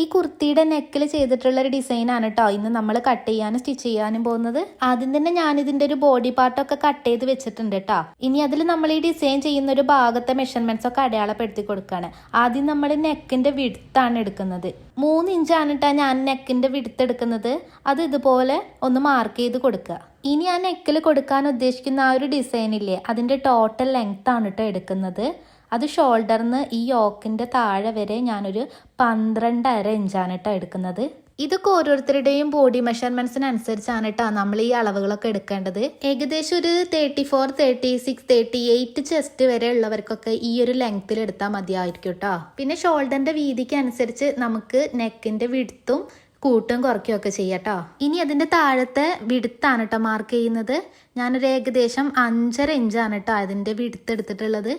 ഈ കുർത്തിയുടെ നെക്കിൽ ചെയ്തിട്ടുള്ള ഒരു ഡിസൈനാണ് കേട്ടോ ഇന്ന് നമ്മൾ കട്ട് ചെയ്യാനും സ്റ്റിച്ച് ചെയ്യാനും പോകുന്നത്. ആദ്യം തന്നെ ഞാൻ ഇതിന്റെ ഒരു ബോഡി പാർട്ടൊക്കെ കട്ട് ചെയ്ത് വെച്ചിട്ടുണ്ട് കേട്ടോ. ഇനി അതിൽ നമ്മൾ ഈ ഡിസൈൻ ചെയ്യുന്ന ഒരു ഭാഗത്തെ മെഷർമെന്റ്സ് ഒക്കെ അടയാളപ്പെടുത്തി കൊടുക്കുകയാണ്. ആദ്യം നമ്മൾ നെക്കിന്റെ വിഡ്ത്താണ് എടുക്കുന്നത്. 3 ഇഞ്ചാണ് കേട്ടോ ഞാൻ നെക്കിന്റെ വിഡ്ത്ത് എടുക്കുന്നത്. അത് ഇതുപോലെ ഒന്ന് മാർക്ക് ചെയ്ത് കൊടുക്കുക. ഇനി ആ നെക്കിൽ കൊടുക്കാൻ ഉദ്ദേശിക്കുന്ന ആ ഒരു ഡിസൈൻ ഇല്ലേ, അതിന്റെ ടോട്ടൽ ലെങ്ത് ആണ് കേട്ടോ എടുക്കുന്നത്. അത് ഷോൾഡറിന് ഈ യോക്കിന്റെ താഴെ വരെ ഞാനൊരു 12.5 ഇഞ്ചാണ് കേട്ടോ എടുക്കുന്നത്. ഇതൊക്കെ ഓരോരുത്തരുടെയും ബോഡി മെഷർമെന്റ്സിനനുസരിച്ചാണ് കേട്ടോ നമ്മൾ ഈ അളവുകളൊക്കെ എടുക്കേണ്ടത്. ഏകദേശം ഒരു 34, 36, 38 ചെസ്റ്റ് വരെ ഉള്ളവർക്കൊക്കെ ഈ ഒരു ലെങ്ത്തിൽ എടുത്താൽ മതിയായിരിക്കും കേട്ടോ. പിന്നെ ഷോൾഡറിന്റെ വീതിക്ക് അനുസരിച്ച് നമുക്ക് നെക്കിന്റെ വിഡ്ത്തും കൂട്ടും കുറയ്ക്കും ഒക്കെ ചെയ്യാട്ടോ. ഇനി അതിന്റെ താഴത്തെ വിഡ്ത്താണ് കേട്ടോ മാർക്ക് ചെയ്യുന്നത്. ഞാനൊരു ഏകദേശം 5.5 ഇഞ്ചാണ് കേട്ടോ അതിന്റെ വിഡ്ത്ത് എടുത്തിട്ടുള്ളത്.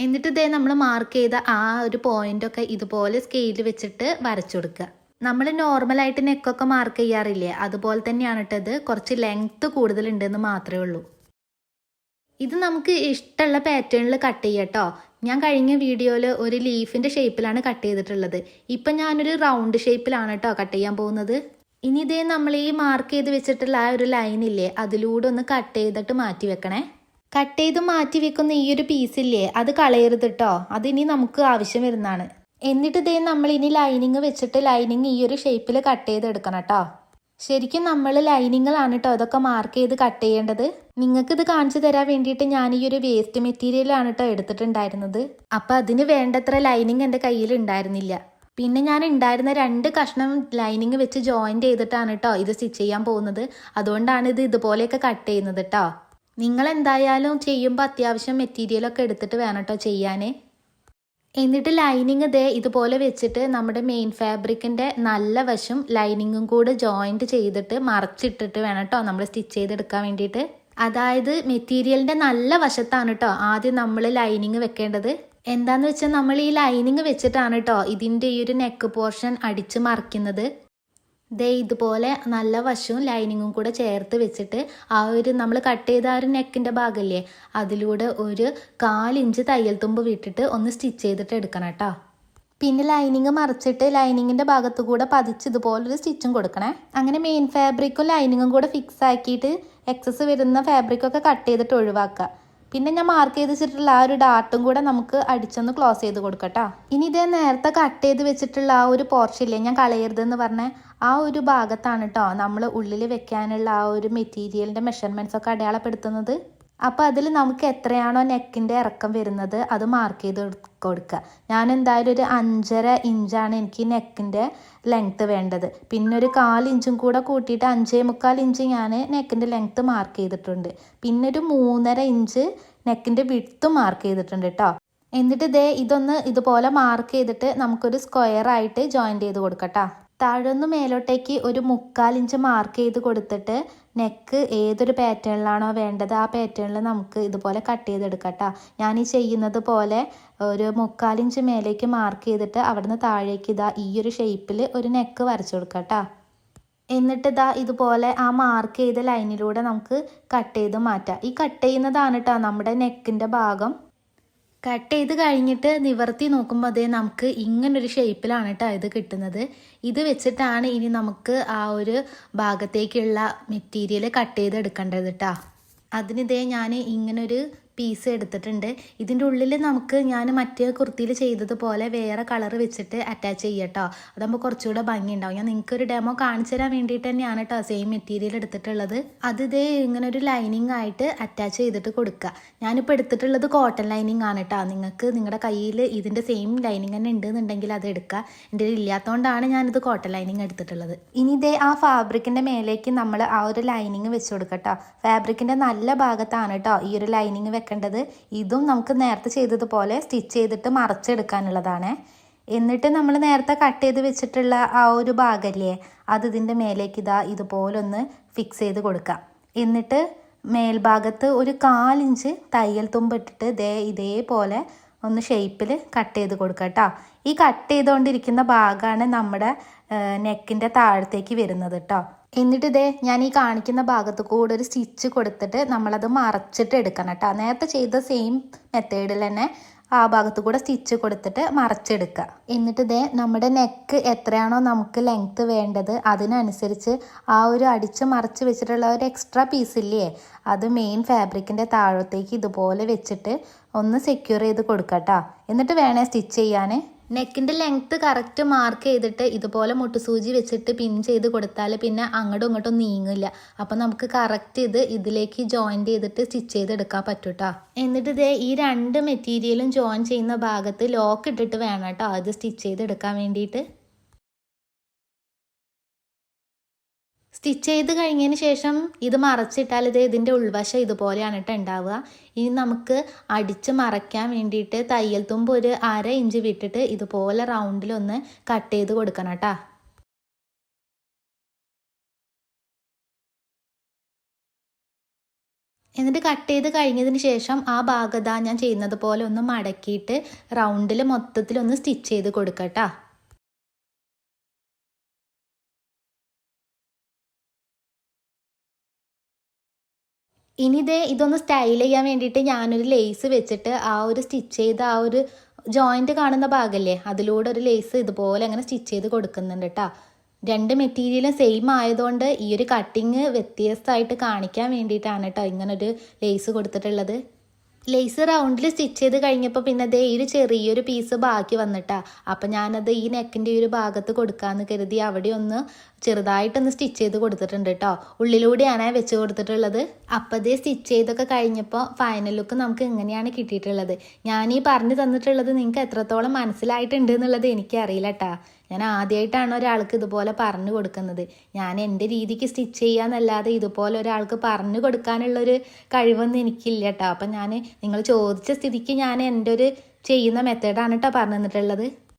എന്നിട്ട് ഇതേ നമ്മൾ മാർക്ക് ചെയ്ത ആ ഒരു പോയിന്റൊക്കെ ഇതുപോലെ സ്കെയിൽ വെച്ചിട്ട് വരച്ചു കൊടുക്കുക. നമ്മൾ നോർമലായിട്ട് നെക്കൊക്കെ മാർക്ക് ചെയ്യാറില്ലേ, അതുപോലെ തന്നെയാണ് കേട്ടത്. കുറച്ച് ലെങ്ത് കൂടുതലുണ്ടെന്ന് മാത്രമേ ഉള്ളൂ. ഇത് നമുക്ക് ഇഷ്ടമുള്ള പാറ്റേണിൽ കട്ട് ചെയ്യാട്ടോ. ഞാൻ കഴിഞ്ഞ വീഡിയോയിൽ ഒരു ലീഫിന്റെ ഷേപ്പിലാണ് കട്ട് ചെയ്തിട്ടുള്ളത്. ഇപ്പം ഞാനൊരു റൗണ്ട് ഷേപ്പിലാണ് കേട്ടോ കട്ട് ചെയ്യാൻ പോകുന്നത്. ഇനി ഇതേ നമ്മൾ ഈ മാർക്ക് ചെയ്ത് വെച്ചിട്ടുള്ള ആ ഒരു ലൈനില്ലേ, അതിലൂടെ ഒന്ന് കട്ട് ചെയ്തിട്ട് മാറ്റി വെക്കണേ. കട്ട് ചെയ്ത് മാറ്റി വെക്കുന്ന ഈ ഒരു പീസില്ലേ, അത് കളയരുത് കേട്ടോ. അതിനി നമുക്ക് ആവശ്യം വരുന്നതാണ്. എന്നിട്ട് ഇതേ നമ്മൾ ഇനി ലൈനിങ് വെച്ചിട്ട് ലൈനിങ് ഈ ഒരു ഷേപ്പിൽ കട്ട് ചെയ്തെടുക്കണം കേട്ടോ. ശരിക്കും നമ്മൾ ലൈനിങ്ങിലാണ് കേട്ടോ ഇതൊക്കെ മാർക്ക് ചെയ്ത് കട്ട് ചെയ്യേണ്ടത്. നിങ്ങൾക്ക് ഇത് കാണിച്ചു തരാൻ വേണ്ടിയിട്ട് ഞാൻ ഈ ഒരു വേസ്റ്റ് മെറ്റീരിയലാണ് കേട്ടോ എടുത്തിട്ടുണ്ടായിരുന്നത്. അപ്പം അതിന് വേണ്ടത്ര ലൈനിങ് എൻ്റെ കയ്യിൽ ഉണ്ടായിരുന്നില്ല. പിന്നെ ഞാൻ ഉണ്ടായിരുന്ന 2 കഷ്ണം ലൈനിങ് വെച്ച് ജോയിന്റ് ചെയ്തിട്ടാണ് കേട്ടോ ഇത് സ്റ്റിച്ച് ചെയ്യാൻ പോകുന്നത്. അതുകൊണ്ടാണ് ഇത് ഇതുപോലെയൊക്കെ കട്ട് ചെയ്യുന്നത് കേട്ടോ. നിങ്ങൾ എന്തായാലും ചെയ്യുമ്പോൾ അത്യാവശ്യം മെറ്റീരിയലൊക്കെ എടുത്തിട്ട് വേണം കേട്ടോ ചെയ്യാനേ. എന്നിട്ട് ലൈനിങ് ഇതുപോലെ വെച്ചിട്ട് നമ്മുടെ മെയിൻ ഫാബ്രിക്കിൻ്റെ നല്ല വശം ലൈനിങ്ങും കൂടെ ജോയിൻറ്റ് ചെയ്തിട്ട് മറച്ചിട്ടിട്ട് വേണം കേട്ടോ നമ്മൾ സ്റ്റിച്ച് ചെയ്തെടുക്കാൻ വേണ്ടിയിട്ട്. അതായത് മെറ്റീരിയലിൻ്റെ നല്ല വശത്താണ് കേട്ടോ ആദ്യം നമ്മൾ ലൈനിങ് വെക്കേണ്ടത്. എന്താന്ന് വെച്ചാൽ നമ്മൾ ഈ ലൈനിങ് വെച്ചിട്ടാണ് കേട്ടോ ഇതിൻ്റെ ഈ ഒരു നെക്ക് പോർഷൻ അടിച്ച് മറിക്കുന്നത്. ഇതുപോലെ നല്ല വശവും ലൈനിങ്ങും കൂടെ ചേർത്ത് വെച്ചിട്ട് ആ ഒരു നമ്മൾ കട്ട് ചെയ്ത ആ ഒരു നെക്കിൻ്റെ ഭാഗമില്ലേ, അതിലൂടെ ഒരു 1/4 ഇഞ്ച് തയ്യൽ തുമ്പ് വിട്ടിട്ട് ഒന്ന് സ്റ്റിച്ച് ചെയ്തിട്ട് എടുക്കണം കേട്ടോ. പിന്നെ ലൈനിങ് മറിച്ചിട്ട് ലൈനിങ്ങിൻ്റെ ഭാഗത്തു കൂടെ പതിച്ച് ഇതുപോലൊരു സ്റ്റിച്ചും കൊടുക്കണേ. അങ്ങനെ മെയിൻ ഫാബ്രിക്കും ലൈനിങ്ങും കൂടെ ഫിക്സ് ആക്കിയിട്ട് എക്സസ് വരുന്ന ഫാബ്രിക്കൊക്കെ കട്ട് ചെയ്തിട്ട് ഒഴിവാക്കുക. പിന്നെ ഞാൻ മാർക്ക് ചെയ്ത് വെച്ചിട്ടുള്ള ആ ഒരു ഡാർട്ടും കൂടെ നമുക്ക് അടിച്ചൊന്ന് ക്ലോസ് ചെയ്ത് കൊടുക്കട്ടോ. ഇനി ഇതേ നേരത്തെ കട്ട് ചെയ്ത് വെച്ചിട്ടുള്ള ആ ഒരു പോർഷനില്ലേ ഞാൻ കളയരുതെന്ന് പറഞ്ഞ ആ ഒരു ഭാഗത്താണ് കേട്ടോ നമ്മൾ ഉള്ളിൽ വെക്കാനുള്ള ആ ഒരു മെറ്റീരിയലിൻ്റെ മെഷർമെൻറ്റ്സ് ഒക്കെ അടയാളപ്പെടുത്തുന്നത്. അപ്പോൾ അതിൽ നമുക്ക് എത്രയാണോ നെക്കിൻ്റെ ഇറക്കം വരുന്നത് അത് മാർക്ക് ചെയ്ത് കൊടുക്കുക. ഞാൻ എന്തായാലും ഒരു 5.5 ഇഞ്ചാണ് എനിക്ക് നെക്കിൻ്റെ ലെങ്ത്ത് വേണ്ടത്. പിന്നെ ഒരു 1/4 ഇഞ്ചും കൂടെ കൂട്ടിയിട്ട് 5.25 ഇഞ്ച് ഞാൻ നെക്കിൻ്റെ ലെങ്ത്ത് മാർക്ക് ചെയ്തിട്ടുണ്ട്. പിന്നെ ഒരു 3.5 ഇഞ്ച് നെക്കിൻ്റെ വിഡ്ത്തും മാർക്ക് ചെയ്തിട്ടുണ്ട് കേട്ടോ. എന്നിട്ട് ഇതൊന്ന് ഇതുപോലെ മാർക്ക് ചെയ്തിട്ട് നമുക്കൊരു സ്ക്വയർ ആയിട്ട് ജോയിൻറ്റ് ചെയ്ത് കൊടുക്കട്ടോ. താഴൊന്ന് മേലോട്ടേക്ക് ഒരു 3/4 ഇഞ്ച് മാർക്ക് ചെയ്ത് കൊടുത്തിട്ട് നെക്ക് ഏതൊരു പാറ്റേണിലാണോ വേണ്ടത് ആ പാറ്റേണിൽ നമുക്ക് ഇതുപോലെ കട്ട് ചെയ്തെടുക്കട്ടോ. ഞാൻ ഈ ചെയ്യുന്നത് പോലെ ഒരു 3/4 ഇഞ്ച് മേലേക്ക് മാർക്ക് ചെയ്തിട്ട് അവിടുന്ന് താഴേക്ക് ഈ ഒരു ഷേപ്പിൽ ഒരു നെക്ക് വരച്ചു കൊടുക്കട്ടോ. എന്നിട്ട് ഇതുപോലെ ആ മാർക്ക് ചെയ്ത ലൈനിലൂടെ നമുക്ക് കട്ട് ചെയ്ത് മാറ്റാം. ഈ കട്ട് ചെയ്യുന്നതാണ് കേട്ടോ നമ്മുടെ നെക്കിൻ്റെ ഭാഗം. കട്ട് ചെയ്ത് കഴിഞ്ഞിട്ട് നിവർത്തി നോക്കുമ്പോൾ നമുക്ക് ഇങ്ങനൊരു ഷേപ്പിലാണ് കേട്ടോ ഇത് കിട്ടുന്നത്. ഇത് വെച്ചിട്ടാണ് ഇനി നമുക്ക് ആ ഒരു ഭാഗത്തേക്കുള്ള മെറ്റീരിയൽ കട്ട് ചെയ്തെടുക്കേണ്ടത് കേട്ടോ. അതിനിതേ ഞാൻ ഇങ്ങനൊരു പീസ് എടുത്തിട്ടുണ്ട്. ഇതിൻ്റെ ഉള്ളിൽ നമുക്ക് ഞാൻ മറ്റേ കുർത്തിയിൽ ചെയ്തതുപോലെ വേറെ കളർ വെച്ചിട്ട് അറ്റാച്ച് ചെയ്യട്ടോ. അതാകുമ്പോൾ കുറച്ചുകൂടെ ഭംഗി ഉണ്ടാവും. ഞാൻ നിങ്ങൾക്കൊരു ഡെമോ കാണിച്ചു തരാൻ വേണ്ടിയിട്ട് തന്നെയാണ് കേട്ടോ സെയിം മെറ്റീരിയൽ എടുത്തിട്ടുള്ളത്. അത് ഇങ്ങനെ ഒരു ലൈനിങ് ആയിട്ട് അറ്റാച്ച് ചെയ്തിട്ട് കൊടുക്കുക. ഞാനിപ്പോൾ എടുത്തിട്ടുള്ളത് കോട്ടൺ ലൈനിങ് ആണ് കേട്ടോ. നിങ്ങൾക്ക് നിങ്ങളുടെ കയ്യിൽ ഇതിൻ്റെ സെയിം ലൈനിങ് തന്നെ ഉണ്ടെന്നുണ്ടെങ്കിൽ അത് എടുക്കുക. എൻ്റെ ഇല്ലാത്തതുകൊണ്ടാണ് ഞാനിത് കോട്ടൺ ലൈനിങ് എടുത്തിട്ടുള്ളത്. ഇനി ആ ഫാബ്രിക്കിൻ്റെ മേലേക്ക് നമ്മൾ ആ ഒരു ലൈനിങ് വെച്ച് കൊടുക്കട്ടോ. ഫാബ്രിക്കിൻ്റെ നല്ല ഭാഗത്താണ് കേട്ടോ ഈ ഒരു ലൈനിങ് വെക്കേണ്ടത്. ഇതും നമുക്ക് നേരത്തെ ചെയ്തതുപോലെ സ്റ്റിച്ച് ചെയ്തിട്ട് മറച്ചെടുക്കാനുള്ളതാണ്. എന്നിട്ട് നമ്മൾ നേരത്തെ കട്ട് ചെയ്ത് വെച്ചിട്ടുള്ള ആ ഒരു ഭാഗമല്ലേ, അത് ഇതിൻ്റെ മേലേക്ക് ഇതുപോലെ ഒന്ന് ഫിക്സ് ചെയ്ത് കൊടുക്കാം. എന്നിട്ട് മേൽഭാഗത്ത് ഒരു 1/4 ഇഞ്ച് തയ്യൽ തുമ്പ് ഇട്ടിട്ട് ഇതേപോലെ ഒന്ന് ഷേപ്പിൽ കട്ട് ചെയ്ത് കൊടുക്കുക കേട്ടോ. ഈ കട്ട് ചെയ്തുകൊണ്ടിരിക്കുന്ന ഭാഗമാണ് നമ്മുടെ നെക്കിൻ്റെ താഴത്തേക്ക് വരുന്നത് കേട്ടോ. എന്നിട്ട് ഞാൻ ഈ കാണിക്കുന്ന ഭാഗത്ത് കൂടെ ഒരു സ്റ്റിച്ച് കൊടുത്തിട്ട് നമ്മളത് മറച്ചിട്ട് എടുക്കണം കേട്ടോ. നേരത്തെ ചെയ്ത സെയിം മെത്തേഡിൽ തന്നെ ആ ഭാഗത്ത് കൂടെ സ്റ്റിച്ച് കൊടുത്തിട്ട് മറച്ചെടുക്കുക. എന്നിട്ട് ഇതേ നമ്മുടെ നെക്ക് എത്രയാണോ നമുക്ക് ലെങ്ത്ത് വേണ്ടത് അതിനനുസരിച്ച് ആ ഒരു അടിച്ച് മറച്ച് വെച്ചിട്ടുള്ള ഒരു എക്സ്ട്രാ പീസില്ലേ, അത് മെയിൻ ഫാബ്രിക്കിൻ്റെ താഴത്തേക്ക് ഇതുപോലെ വെച്ചിട്ട് ഒന്ന് സെക്യൂർ ചെയ്ത് കൊടുക്കട്ടോ. എന്നിട്ട് വേണേ സ്റ്റിച്ച് ചെയ്യാൻ. നെക്കിൻ്റെ ലെങ്ത്ത് കറക്റ്റ് മാർക്ക് ചെയ്തിട്ട് ഇതുപോലെ മുട്ടുസൂചി വെച്ചിട്ട് പിൻ ചെയ്ത് കൊടുത്താൽ പിന്നെ അങ്ങോട്ടും ഇങ്ങോട്ടും നീങ്ങില്ല. അപ്പം നമുക്ക് കറക്റ്റ് ഇതിലേക്ക് ജോയിൻറ്റ് ചെയ്തിട്ട് സ്റ്റിച്ച് ചെയ്തെടുക്കാൻ പറ്റും കേട്ടോ. എന്നിട്ട് ഇതേ ഈ രണ്ട് മെറ്റീരിയലും ജോയിൻ ചെയ്യുന്ന ഭാഗത്ത് ലോക്ക് ഇട്ടിട്ട് വേണം കേട്ടോ അത് സ്റ്റിച്ച് ചെയ്തെടുക്കാൻ വേണ്ടിയിട്ട്. സ്റ്റിച്ച് ചെയ്ത് കഴിഞ്ഞതിന് ശേഷം ഇത് മറച്ചിട്ടാൽ ഇതിൻ്റെ ഉൾവശം ഇതുപോലെയാണ് കേട്ടോ ഉണ്ടാവുക. ഇനി നമുക്ക് അടിച്ച് മറയ്ക്കാൻ വേണ്ടിയിട്ട് തയ്യൽ തുമ്പ് ഒരു 1/2 ഇഞ്ച് വിട്ടിട്ട് ഇതുപോലെ റൗണ്ടിലൊന്ന് കട്ട് ചെയ്ത് കൊടുക്കണം കേട്ടോ. എന്നിട്ട് കട്ട് ചെയ്ത് കഴിഞ്ഞതിന് ശേഷം ആ ഭാഗത ഞാൻ ചെയ്യുന്നത് പോലെ ഒന്ന് മടക്കിയിട്ട് റൗണ്ടിൽ മൊത്തത്തിലൊന്ന് സ്റ്റിച്ച് ചെയ്ത് കൊടുക്കട്ടോ. ഇനി ഇതൊന്ന് സ്റ്റൈൽ ചെയ്യാൻ വേണ്ടിയിട്ട് ഞാനൊരു ലേസ് വെച്ചിട്ട് ആ ഒരു സ്റ്റിച്ച് ചെയ്ത ആ ഒരു ജോയിൻറ്റ് കാണുന്ന ഭാഗമല്ലേ അതിലൂടെ ഒരു ലേസ് ഇതുപോലെ അങ്ങനെ സ്റ്റിച്ച് ചെയ്ത് കൊടുക്കുന്നുണ്ട് കേട്ടോ. രണ്ട് മെറ്റീരിയലും സെയിം ആയതുകൊണ്ട് ഈ ഒരു കട്ടിങ് വ്യത്യസ്തമായിട്ട് കാണിക്കാൻ വേണ്ടിയിട്ടാണ് കേട്ടോ ഇങ്ങനൊരു ലേസ് കൊടുത്തിട്ടുള്ളത്. ലേസ് റൗണ്ടിൽ സ്റ്റിച്ച് ചെയ്ത് കഴിഞ്ഞപ്പോൾ പിന്നെ ഈ ഒരു ചെറിയൊരു പീസ് ബാക്കി വന്നിട്ടാ. അപ്പം ഞാനത് ഈ നെക്കിൻ്റെ ഈ ഒരു ഭാഗത്ത് കൊടുക്കാമെന്ന് കരുതി അവിടെ ഒന്ന് ചെറുതായിട്ടൊന്ന് സ്റ്റിച്ച് ചെയ്ത് കൊടുത്തിട്ടുണ്ട് കേട്ടോ. ഉള്ളിലൂടെയാണ് വെച്ച് കൊടുത്തിട്ടുള്ളത്. അപ്പം സ്റ്റിച്ച് ചെയ്തൊക്കെ കഴിഞ്ഞപ്പോൾ ഫൈനൽ ലുക്ക് നമുക്ക് ഇങ്ങനെയാണ് കിട്ടിയിട്ടുള്ളത്. ഞാൻ ഈ പറഞ്ഞു തന്നിട്ടുള്ളത് നിങ്ങൾക്ക് എത്രത്തോളം മനസ്സിലായിട്ടുണ്ട് എന്നുള്ളത് എനിക്കറിയില്ല കേട്ടോ. ഞാൻ ആദ്യമായിട്ടാണ് ഒരാൾക്ക് ഇതുപോലെ പറഞ്ഞു കൊടുക്കുന്നത്. ഞാൻ എൻ്റെ രീതിക്ക് സ്റ്റിച്ച് ചെയ്യാന്നല്ലാതെ ഇതുപോലെ ഒരാൾക്ക് പറഞ്ഞു കൊടുക്കാനുള്ളൊരു കഴിവൊന്നും എനിക്കില്ല കേട്ടോ. അപ്പം ഞാൻ നിങ്ങൾ ചോദിച്ച സ്ഥിതിക്ക് ഞാൻ എൻ്റെ ഒരു ചെയ്യുന്ന മെത്തേഡാണ് കേട്ടോ പറഞ്ഞു തന്നിട്ടുള്ളത്.